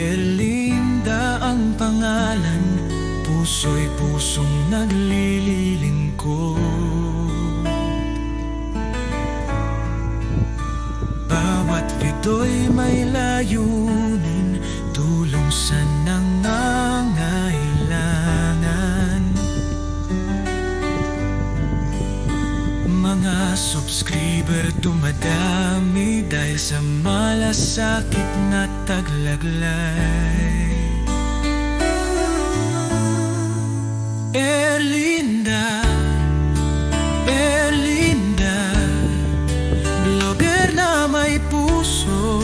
Erlinda ang pangalan, puso'y pusong naglilingkod. Bawat video'y may layunin, tulong sa nangangailangan. Mga subscriber dumadami dahil sa malasakit na taglaglay. Erlinda, Erlinda, blogger na may puso,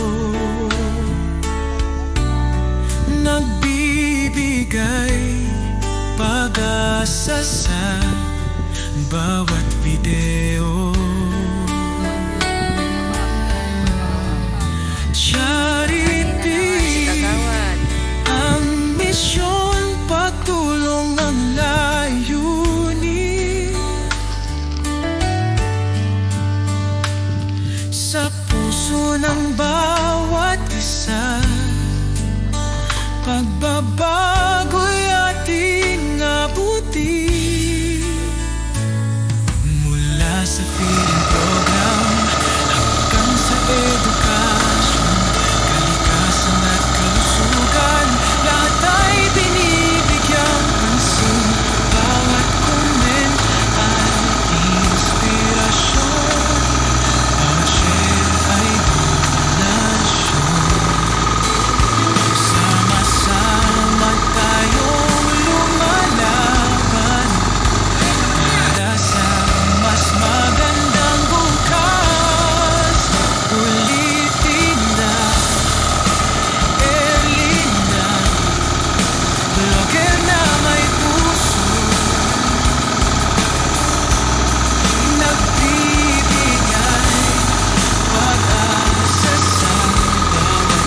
nagbibigay pag-asa sa bawat video. Charity ang misyon, pagtulong ang layunin. Sa puso ng bawat isa, pagbabago'y ating abutin. Mula sa feeding program hanggang sa edukasyon, kalikasan at kalusugan, lahat ay binibigyang pansin. Bawat comment ay inspirasyon, bawat share ay donasyon. Sama-sama tayong lumalaban para sa mas magandang bukas. Ulitin na, Erlinda, blogger na may puso, nagbibigay pag-asa sa bawat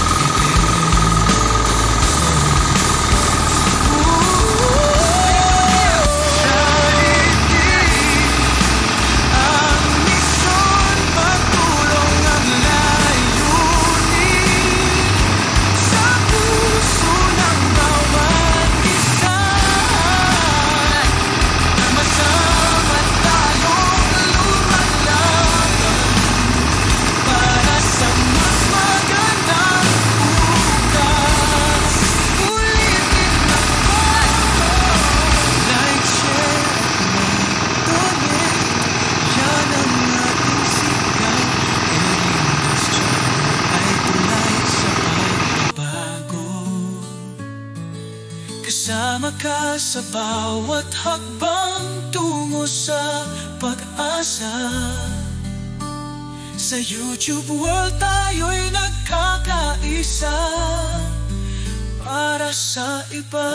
kasama ka sa bawat hakbang tungo sa pag-asa. Sa YouTube world tayo'y nagkakaisa para sa iba.